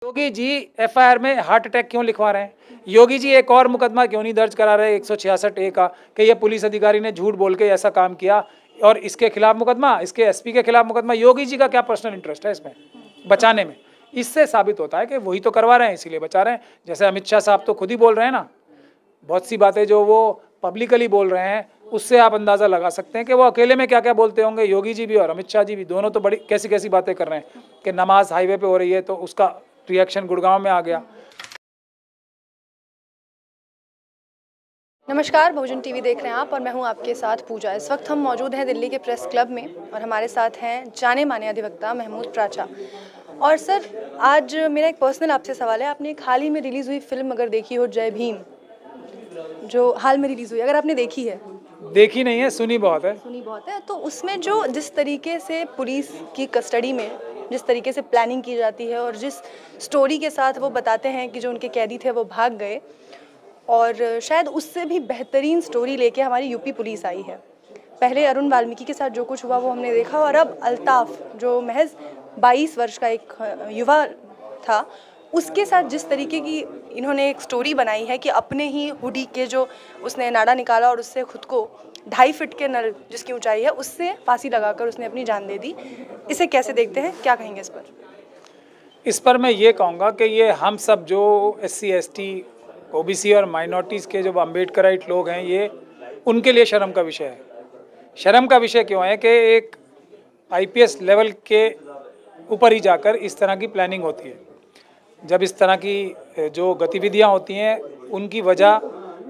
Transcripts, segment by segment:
Yogi ji FIR में heart attack क्यों लिखवा रहे हैं? योगी जी एक और मुकदमा क्यों नहीं दर्ज करा रहे 166A का कि ये पुलिस अधिकारी ने झूठ बोल के ऐसा काम किया और इसके खिलाफ मुकदमा, इसके एसपी के खिलाफ मुकदमा? योगी जी का क्या पर्सनल इंटरेस्ट है इसमें बचाने में? इससे साबित होता है कि वही तो करवा रहे हैं, इसीलिए बचा रहे हैं। जैसे अमित शाह साहब तो खुद ही बोल रहे हैं ना, बहुत सी बातें जो वो पब्लिकली बोल रहे हैं उससे आप अंदाज़ा लगा सकते हैं कि वो अकेले में क्या क्या बोलते होंगे। योगी जी भी और अमित शाह जी भी दोनों तो बड़ी कैसी कैसी बातें कर रहे हैं कि नमाज हाईवे पे हो रही है तो उसका रिएक्शन गुड़गांव में आ गया। नमस्कार, बहुजन टीवी देख रहे हैं आप और मैं हूं आपके साथ पूजा। इस वक्त हम मौजूद हैं दिल्ली के प्रेस क्लब में और हमारे साथ हैं जाने माने अधिवक्ता महमूद प्राचा। और सर, आज मेरा एक पर्सनल आपसे सवाल है। आपने एक हाल ही में रिलीज़ हुई फिल्म अगर देखी हो, जय भीम, जो हाल में रिलीज़ हुई, अगर आपने देखी है? देखी नहीं है, सुनी बहुत है। सुनी बहुत है। तो उसमें जो जिस तरीके से पुलिस की कस्टडी में जिस तरीके से प्लानिंग की जाती है और जिस स्टोरी के साथ वो बताते हैं कि जो उनके कैदी थे वो भाग गए, और शायद उससे भी बेहतरीन स्टोरी लेके हमारी यूपी पुलिस आई है। पहले अरुण वाल्मीकि के साथ जो कुछ हुआ वो हमने देखा, और अब अल्ताफ जो महज 22 वर्ष का एक युवा था, उसके साथ जिस तरीके की इन्होंने एक स्टोरी बनाई है कि अपने ही हुडी के जो उसने नाड़ा निकाला और उससे खुद को 2.5 फीट के नल जिसकी ऊंचाई है उससे फांसी लगाकर उसने अपनी जान दे दी। इसे कैसे देखते हैं, क्या कहेंगे इस पर? इस पर मैं ये कहूँगा कि ये हम सब जो SC ST OBC और माइनॉरिटीज़ के जो अम्बेडकराइट लोग हैं, ये उनके लिए शर्म का विषय है। शर्म का विषय क्यों है कि एक IPS लेवल के ऊपर ही जाकर इस तरह की प्लानिंग होती है। जब इस तरह की जो गतिविधियां होती हैं उनकी वजह,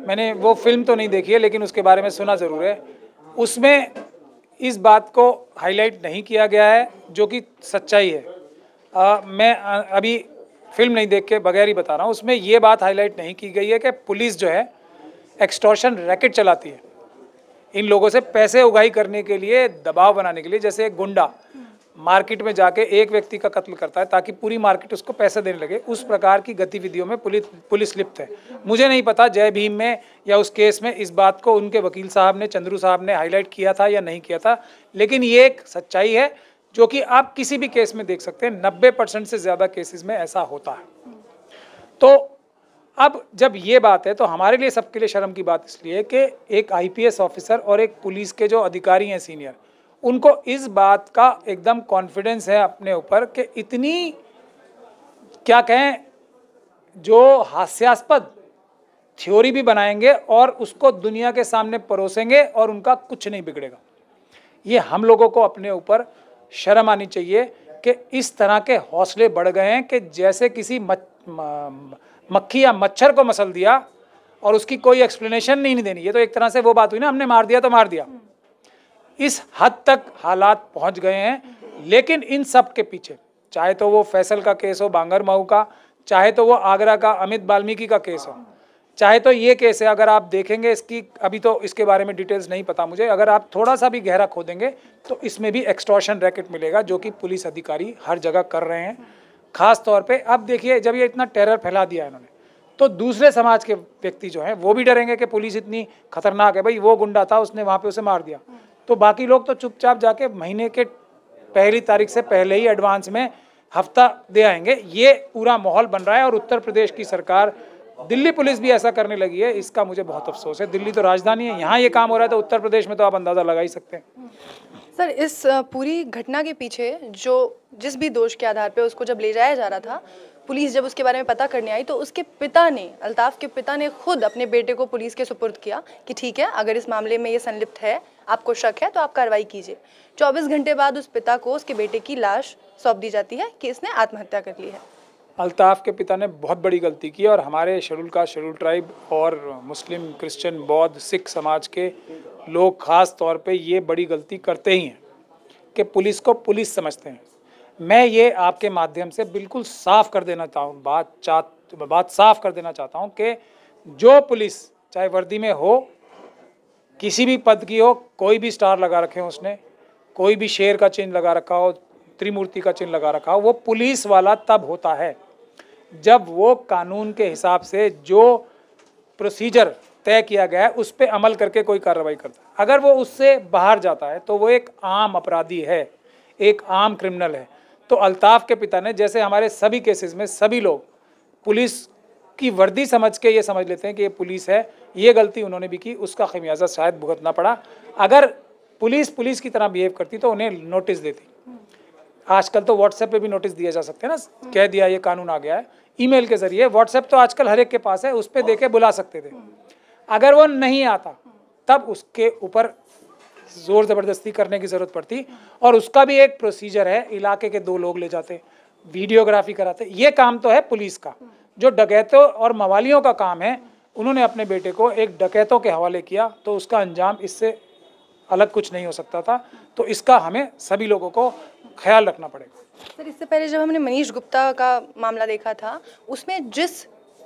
मैंने वो फिल्म तो नहीं देखी है लेकिन उसके बारे में सुना ज़रूर है। उसमें इस बात को हाईलाइट नहीं किया गया है जो कि सच्चाई है। मैं अभी फिल्म नहीं देख के बगैर ही बता रहा हूँ। उसमें ये बात हाईलाइट नहीं की गई है कि पुलिस जो है एक्सटॉर्शन रैकेट चलाती है इन लोगों से पैसे उगाही करने के लिए, दबाव बनाने के लिए। जैसे एक गुंडा मार्केट में जाके एक व्यक्ति का कत्ल करता है ताकि पूरी मार्केट उसको पैसे देने लगे, उस प्रकार की गतिविधियों में पुलिस लिप्त है। मुझे नहीं पता जय भीम में या उस केस में इस बात को उनके वकील साहब ने, चंद्रू साहब ने हाईलाइट किया था या नहीं किया था, लेकिन ये एक सच्चाई है जो कि आप किसी भी केस में देख सकते हैं। 90% से ज़्यादा केसेस में ऐसा होता है। तो अब जब ये बात है तो हमारे लिए, सबके लिए शर्म की बात इसलिए कि एक IPS ऑफिसर और एक पुलिस के जो अधिकारी हैं सीनियर, उनको इस बात का एकदम कॉन्फिडेंस है अपने ऊपर कि इतनी, क्या कहें, जो हास्यास्पद थ्योरी भी बनाएंगे और उसको दुनिया के सामने परोसेंगे और उनका कुछ नहीं बिगड़ेगा। ये हम लोगों को अपने ऊपर शर्म आनी चाहिए कि इस तरह के हौसले बढ़ गए हैं कि जैसे किसी मक्खी या मच्छर को मसल दिया और उसकी कोई एक्सप्लेनेशन नहीं देनी। ये तो एक तरह से वो बात हुई ना, हमने मार दिया तो मार दिया। इस हद तक हालात पहुंच गए हैं। लेकिन इन सब के पीछे, चाहे तो वो फैसल का केस हो बांगर मऊ का, चाहे तो वो आगरा का अमित वाल्मीकि का केस हो, चाहे तो ये केस है, अगर आप देखेंगे इसकी, अभी तो इसके बारे में डिटेल्स नहीं पता मुझे, अगर आप थोड़ा सा भी गहरा खोदेंगे तो इसमें भी एक्सटॉर्शन रैकेट मिलेगा जो कि पुलिस अधिकारी हर जगह कर रहे हैं। खास तौर पे अब देखिए, जब ये इतना टेरर फैला दिया इन्होंने, तो दूसरे समाज के व्यक्ति जो हैं वो भी डरेंगे कि पुलिस इतनी खतरनाक है। भाई वो गुंडा था, उसने वहाँ पे उसे मार दिया, तो बाकी लोग तो चुपचाप जाके महीने के पहली तारीख से पहले ही एडवांस में हफ्ता दे आएंगे। ये पूरा माहौल बन रहा है और उत्तर प्रदेश की सरकार, दिल्ली पुलिस भी ऐसा करने लगी है। इसका मुझे बहुत अफसोस है। दिल्ली तो राजधानी है, यहाँ ये काम हो रहा है, तो उत्तर प्रदेश में तो आप अंदाज़ा लगा ही सकते हैं। सर, इस पूरी घटना के पीछे जो जिस भी दोष के आधार पे उसको जब ले जाया जा रहा था, पुलिस जब उसके बारे में पता करने आई तो उसके पिता ने, अल्ताफ के पिता ने खुद अपने बेटे को पुलिस के सुपुर्द किया कि ठीक है, अगर इस मामले में ये संलिप्त है, आपको शक है तो आप कार्रवाई कीजिए। 24 घंटे बाद उस पिता को उसके बेटे की लाश सौंप दी जाती है कि इसने आत्महत्या कर ली है। अल्ताफ के पिता ने बहुत बड़ी गलती की और हमारे शेड्यूल ट्राइब और मुस्लिम, क्रिश्चियन, बौद्ध, सिख समाज के लोग खास तौर पे ये बड़ी गलती करते ही हैं कि पुलिस को पुलिस समझते हैं। मैं ये आपके माध्यम से बिल्कुल साफ कर देना चाहूँ, बात साफ कर देना चाहता हूँ कि जो पुलिस चाहे वर्दी में हो, किसी भी पद की हो, कोई भी स्टार लगा रखे हो उसने, कोई भी शेर का चिन्ह लगा रखा हो, त्रिमूर्ति का चिन्ह लगा रखा हो, वो पुलिस वाला तब होता है जब वो कानून के हिसाब से जो प्रोसीजर तय किया गया है उस पर अमल करके कोई कार्रवाई करता है। अगर वो उससे बाहर जाता है तो वो एक आम अपराधी है, एक आम क्रिमिनल है। तो अल्ताफ के पिता ने, जैसे हमारे सभी केसेस में सभी लोग पुलिस की वर्दी समझ के ये समझ लेते हैं कि ये पुलिस है, ये गलती उन्होंने भी की, उसका खमियाजा शायद भुगतना पड़ा। अगर पुलिस की तरह बिहेव करती तो उन्हें नोटिस देती। आजकल तो व्हाट्सएप पे भी नोटिस दिए जा सकते हैं ना, कह दिया ये कानून आ गया है, ईमेल के जरिए। व्हाट्सएप तो आजकल हर एक के पास है, उस पर देके बुला सकते थे। अगर वो नहीं आता तब उसके ऊपर जोर ज़बरदस्ती करने की ज़रूरत पड़ती, और उसका भी एक प्रोसीजर है। इलाके के 2 लोग ले जाते, वीडियोग्राफी कराते। ये काम तो है पुलिस का। जो डकैतों और मवालियों का काम है, उन्होंने अपने बेटे को एक डकैतों के हवाले किया, तो उसका अंजाम इससे अलग कुछ नहीं हो सकता था। तो इसका हमें सभी लोगों को ख्याल रखना पड़ेगा। सर, इससे पहले जब हमने मनीष गुप्ता का मामला देखा था, उसमें जिस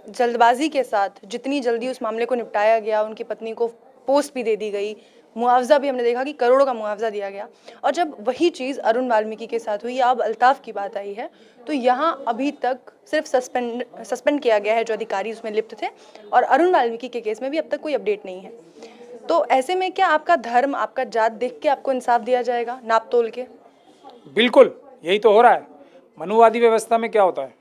जल्दबाजी के साथ जितनी जल्दी उस मामले को निपटाया गया, उनकी पत्नी को पोस्ट भी दे दी गई, मुआवजा भी हमने देखा कि करोड़ों का मुआवजा दिया गया। और जब वही चीज़ अरुण वाल्मीकि के साथ हुई, अब अल्ताफ की बात आई है, तो यहाँ अभी तक सिर्फ सस्पेंड किया गया है जो अधिकारी उसमें लिप्त थे, और अरुण वाल्मीकि के केस में भी अब तक कोई अपडेट नहीं है। तो ऐसे में क्या आपका धर्म, आपका जात देख के आपको इंसाफ दिया जाएगा, नाप तोल के? बिल्कुल, यही तो हो रहा है। मनुवादी व्यवस्था में क्या होता है,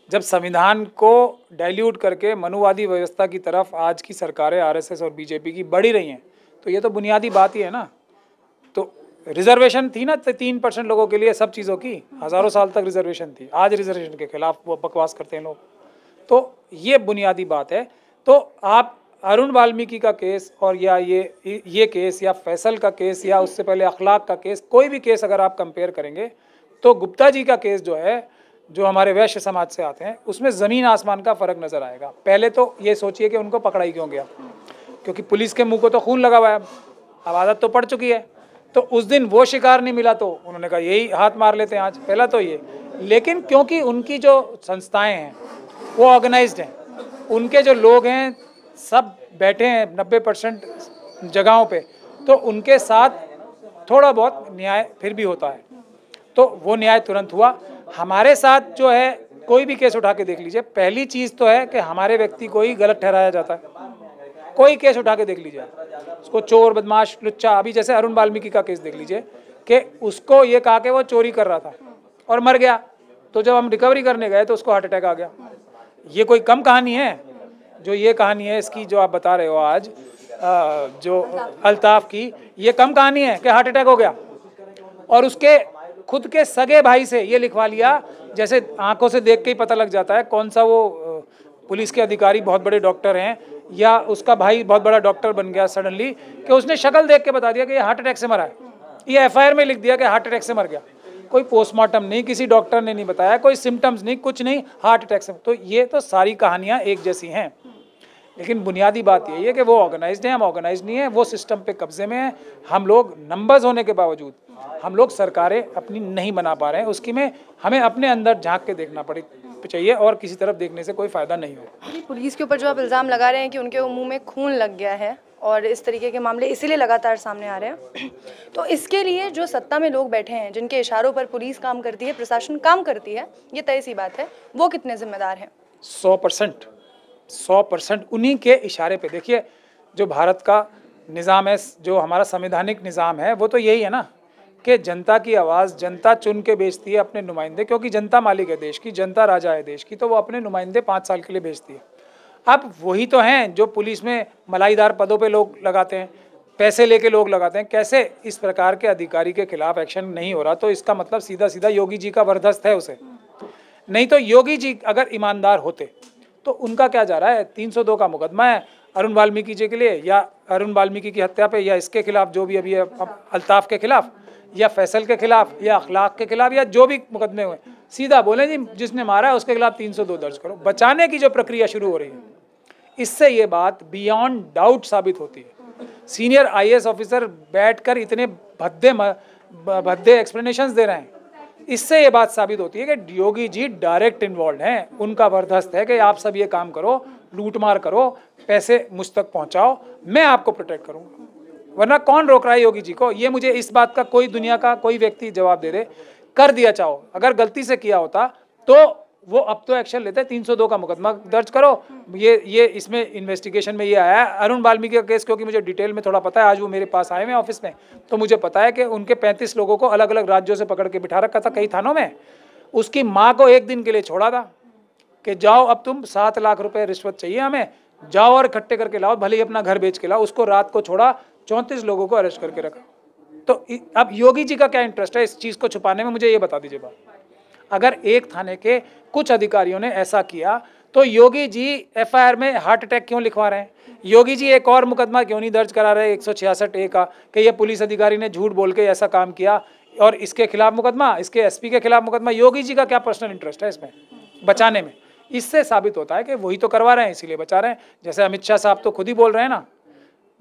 जब संविधान को डाइल्यूट करके मनुवादी व्यवस्था की तरफ आज की सरकारें आरएसएस और बीजेपी की बढ़ी रही हैं, तो ये तो बुनियादी बात ही है ना। तो रिजर्वेशन थी ना 3% लोगों के लिए, सब चीज़ों की हज़ारों साल तक रिजर्वेशन थी। आज रिजर्वेशन के खिलाफ वो बकवास करते हैं लोग, तो ये बुनियादी बात है। तो आप अरुण वाल्मीकि का केस और या ये केस या फैसल का केस या उससे पहले अखलाक का केस, कोई भी केस अगर आप कंपेयर करेंगे, तो गुप्ता जी का केस जो है, जो हमारे वैश्य समाज से आते हैं, उसमें ज़मीन आसमान का फ़र्क नज़र आएगा। पहले तो ये सोचिए कि उनको पकड़ा ही क्यों गया, क्योंकि पुलिस के मुंह को तो खून लगा हुआ है, अब आदत तो पड़ चुकी है। तो उस दिन वो शिकार नहीं मिला तो उन्होंने कहा यही हाथ मार लेते हैं आज, पहला तो ये। लेकिन क्योंकि उनकी जो संस्थाएं हैं वो ऑर्गेनाइज्ड हैं, उनके जो लोग हैं सब बैठे हैं 90% जगहों पे, तो उनके साथ थोड़ा बहुत न्याय फिर भी होता है। तो वो न्याय तुरंत हुआ। हमारे साथ जो है, कोई भी केस उठा के देख लीजिए, पहली चीज़ तो है कि हमारे व्यक्ति को ही गलत ठहराया जाता है। कोई केस उठा के देख लीजिए, उसको चोर, बदमाश, लुच्चा, अभी जैसे अरुण वाल्मीकि का केस देख लीजिए कि उसको ये कहा कि वो चोरी कर रहा था और मर गया, तो जब हम रिकवरी करने गए तो उसको हार्ट अटैक आ गया। ये कोई कम कहानी है? जो ये कहानी है इसकी जो आप बता रहे हो आज, जो अल्ताफ की, ये कम कहानी है कि हार्ट अटैक हो गया और उसके खुद के सगे भाई से ये लिखवा लिया, जैसे आंखों से देख के ही पता लग जाता है कौन सा वो पुलिस के अधिकारी बहुत बड़े डॉक्टर हैं या उसका भाई बहुत बड़ा डॉक्टर बन गया सडनली, कि उसने शक्ल देख के बता दिया कि ये हार्ट अटैक से मरा है। ये एफआईआर में लिख दिया कि हार्ट अटैक से मर गया। कोई पोस्टमार्टम नहीं, किसी डॉक्टर ने नहीं बताया, कोई सिम्टम्स नहीं, कुछ नहीं, हार्ट अटैक से। तो ये तो सारी कहानियाँ एक जैसी हैं, लेकिन बुनियादी बात यही है कि वो ऑर्गेनाइज्ड हैं, हम ऑर्गेनाइज्ड नहीं है। वो सिस्टम पे कब्जे में है। हम लोग नंबर्स होने के बावजूद हम लोग सरकारें अपनी नहीं बना पा रहे हैं। उसकी में हमें अपने अंदर झांक के देखना चाहिए और किसी तरफ देखने से कोई फ़ायदा नहीं हो। पुलिस के ऊपर जो आप इल्ज़ाम लगा रहे हैं कि उनके मुंह में खून लग गया है और इस तरीके के मामले इसीलिए लगातार सामने आ रहे हैं, तो इसके लिए जो सत्ता में लोग बैठे हैं, जिनके इशारों पर पुलिस काम करती है, प्रशासन काम करती है, ये तय सी बात है, वो कितने जिम्मेदार हैं? 100% उन्हीं के इशारे पे। देखिए, जो भारत का निज़ाम है, जो हमारा संवैधानिक निज़ाम है, वो तो यही है ना कि जनता की आवाज़ जनता चुन के भेजती है अपने नुमाइंदे, क्योंकि जनता मालिक है देश की, जनता राजा है देश की, तो वो अपने नुमाइंदे 5 साल के लिए भेजती है। अब वही तो हैं जो पुलिस में मलाईदार पदों पे लोग लगाते हैं, पैसे लेके लोग लगाते हैं। कैसे इस प्रकार के अधिकारी के खिलाफ एक्शन नहीं हो रहा? तो इसका मतलब सीधा सीधा योगी जी का बर्दाश्त है उसे। नहीं तो योगी जी अगर ईमानदार होते तो उनका क्या जा रहा है? 302 का मुकदमा है अरुण वाल्मीकि जी के लिए, या अरुण वाल्मीकि की हत्या पे, या इसके खिलाफ जो भी अभी अल्ताफ के खिलाफ, या फैसल के खिलाफ, या अखलाक के खिलाफ, या जो भी मुकदमे हुए, सीधा बोले जी जिसने मारा है उसके खिलाफ 302 दर्ज करो। बचाने की जो प्रक्रिया शुरू हो रही है, इससे ये बात बियॉन्ड डाउट साबित होती है। सीनियर आईएएस ऑफिसर बैठकर इतने भद्दे एक्सप्लेनेशंस दे रहे हैं, इससे ये बात साबित होती है कि योगी जी डायरेक्ट इन्वॉल्व हैं। उनका बर्दाश्त है कि आप सब ये काम करो, लूटमार करो, पैसे मुझ तक पहुंचाओ, मैं आपको प्रोटेक्ट करूंगा। वरना कौन रोक रहा है योगी जी को? ये मुझे इस बात का कोई दुनिया का कोई व्यक्ति जवाब दे दे। कर दिया चाहो, अगर गलती से किया होता तो वो अब तो एक्शन लेते हैं, 302 का मुकदमा दर्ज करो। ये इसमें इन्वेस्टिगेशन में ये आया है अरुण वाल्मीकि का केस, क्योंकि मुझे डिटेल में थोड़ा पता है, आज वो मेरे पास आए हुए ऑफिस में, तो मुझे पता है कि उनके 35 लोगों को अलग अलग राज्यों से पकड़ के बिठा रखा था कई थानों में। उसकी माँ को एक दिन के लिए छोड़ा था कि जाओ अब तुम 7 लाख रुपए रिश्वत चाहिए हमें, जाओ और इकट्ठे करके लाओ, भले ही अपना घर बेच के लाओ। उसको रात को छोड़ा, 34 लोगों को अरेस्ट करके रखा। तो अब योगी जी का क्या इंटरेस्ट है इस चीज़ को छुपाने में, मुझे ये बता दीजिए बात। अगर एक थाने के कुछ अधिकारियों ने ऐसा किया तो योगी जी एफआईआर में हार्ट अटैक क्यों लिखवा रहे हैं? योगी जी एक और मुकदमा क्यों नहीं दर्ज करा रहे 166A का कि ये पुलिस अधिकारी ने झूठ बोल के ऐसा काम किया और इसके खिलाफ मुकदमा, इसके एसपी के खिलाफ मुकदमा? योगी जी का क्या पर्सनल इंटरेस्ट है इसमें बचाने में? इससे साबित होता है कि वही तो करवा रहे हैं, इसीलिए बचा रहे हैं। जैसे अमित शाह साहब तो खुद ही बोल रहे हैं ना,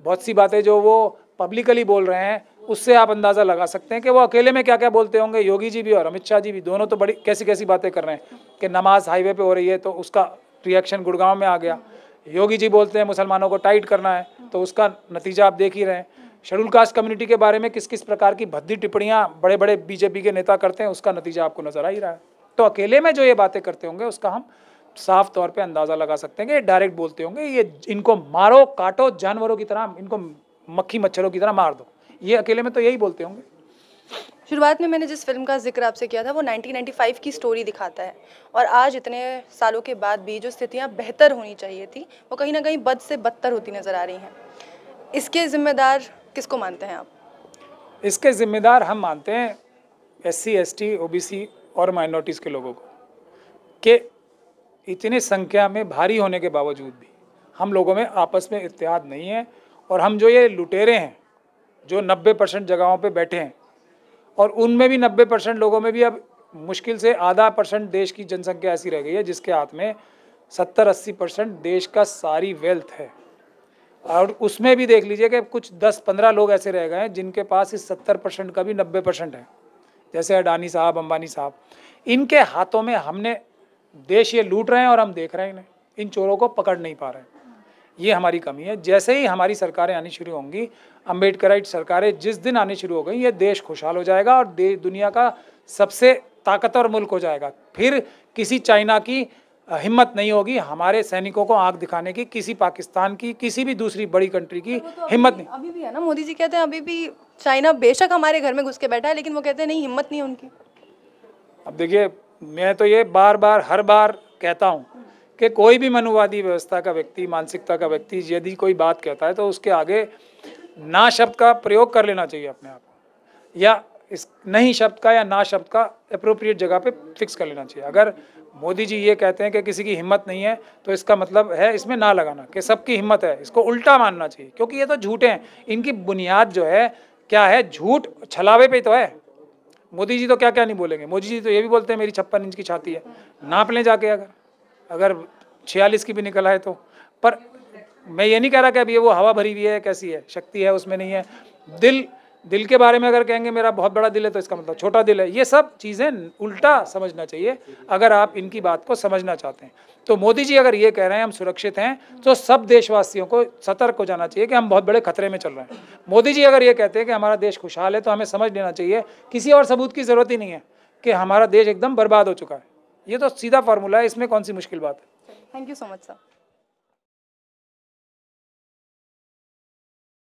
बहुत सी बातें जो वो पब्लिकली बोल रहे हैं उससे आप अंदाज़ा लगा सकते हैं कि वो अकेले में क्या क्या बोलते होंगे। योगी जी भी और अमित शाह जी भी, दोनों तो बड़ी कैसी कैसी बातें कर रहे हैं कि नमाज हाईवे पे हो रही है तो उसका रिएक्शन गुड़गांव में आ गया। योगी जी बोलते हैं मुसलमानों को टाइट करना है तो उसका नतीजा आप देख ही रहे हैं। शेड्यूल कास्ट कम्युनिटी के बारे में किस किस प्रकार की भद्दी टिप्पणियाँ बड़े बड़े बीजेपी के नेता करते हैं, उसका नतीजा आपको नजर आ ही रहा है। तो अकेले में जो ये बातें करते होंगे उसका हम साफ तौर पे अंदाज़ा लगा सकते हैं कि ये डायरेक्ट बोलते होंगे, ये इनको मारो काटो जानवरों की तरह, इनको मक्खी मच्छरों की तरह मार दो, ये अकेले में तो यही बोलते होंगे। शुरुआत में मैंने जिस फिल्म का जिक्र आपसे किया था वो 1995 की स्टोरी दिखाता है, और आज इतने सालों के बाद भी जो स्थितियां बेहतर होनी चाहिए थी वो कहीं ना कहीं बद से बदतर होती नज़र आ रही हैं। इसके जिम्मेदार किसको मानते हैं आप? इसके जिम्मेदार हम मानते हैं SC ST OBC और माइनॉरिटीज़ के लोगों को, कि इतनी संख्या में भारी होने के बावजूद भी हम लोगों में आपस में इत्तेहाद नहीं है। और हम जो ये लुटेरे हैं जो 90% जगहों पे बैठे हैं, और उनमें भी 90% लोगों में भी अब मुश्किल से आधा % देश की जनसंख्या ऐसी रह गई है जिसके हाथ में 70-80% देश का सारी वेल्थ है। और उसमें भी देख लीजिए कि कुछ 10-15 लोग ऐसे रह गए हैं जिनके पास इस 70% का भी 90% है, जैसे अडानी साहब, अंबानी साहब। इनके हाथों में हमने देश ये लूट रहे हैं और हम देख रहे हैं इन्हें, इन चोरों को पकड़ नहीं पा रहे हैं। ये हमारी कमी है। जैसे ही हमारी सरकारें आनी शुरू होंगी, अम्बेडकराइट सरकारें जिस दिन आनी शुरू हो गई, ये देश खुशहाल हो जाएगा और दुनिया का सबसे ताकतवर मुल्क हो जाएगा। फिर किसी चाइना की हिम्मत नहीं होगी हमारे सैनिकों को आंख दिखाने की, किसी पाकिस्तान की, किसी भी दूसरी बड़ी कंट्री की हिम्मत नहीं। अभी भी है ना, मोदी जी कहते हैं अभी भी चाइना बेशक हमारे घर में घुस के बैठा है, लेकिन वो कहते हैं नहीं, हिम्मत नहीं है उनकी। अब देखिए, मैं तो ये बार बार हर बार कहता हूँ कि कोई भी मनुवादी व्यवस्था का व्यक्ति, मानसिकता का व्यक्ति यदि कोई बात कहता है तो उसके आगे ना शब्द का प्रयोग कर लेना चाहिए अपने आप, या इस नहीं शब्द का या ना शब्द का अप्रोप्रिएट जगह पे फिक्स कर लेना चाहिए। अगर मोदी जी ये कहते हैं कि किसी की हिम्मत नहीं है तो इसका मतलब है इसमें ना लगाना कि सबकी हिम्मत है, इसको उल्टा मानना चाहिए, क्योंकि ये तो झूठे हैं। इनकी बुनियाद जो है क्या है, झूठ छलावे पे तो है। मोदी जी तो क्या क्या नहीं बोलेंगे, मोदी जी तो ये भी बोलते हैं मेरी 56 इंच की छाती है, नाप लें जाके, अगर 46 की भी निकल आए तो। पर मैं ये नहीं कह रहा कि अब ये वो हवा भरी हुई है, कैसी है, शक्ति है उसमें नहीं है। दिल के बारे में अगर कहेंगे मेरा बहुत बड़ा दिल है तो इसका मतलब छोटा दिल है। ये सब चीज़ें उल्टा समझना चाहिए अगर आप इनकी बात को समझना चाहते हैं। तो मोदी जी अगर ये कह रहे हैं हम सुरक्षित हैं, तो सब देशवासियों को सतर्क हो जाना चाहिए कि हम बहुत बड़े खतरे में चल रहे हैं। मोदी जी अगर ये कहते हैं कि हमारा देश खुशहाल है, तो हमें समझ लेना चाहिए किसी और सबूत की ज़रूरत ही नहीं है कि हमारा देश एकदम बर्बाद हो चुका है। ये तो सीधा फार्मूला है, इसमें कौन सी मुश्किल बात है। Thank you so much sir.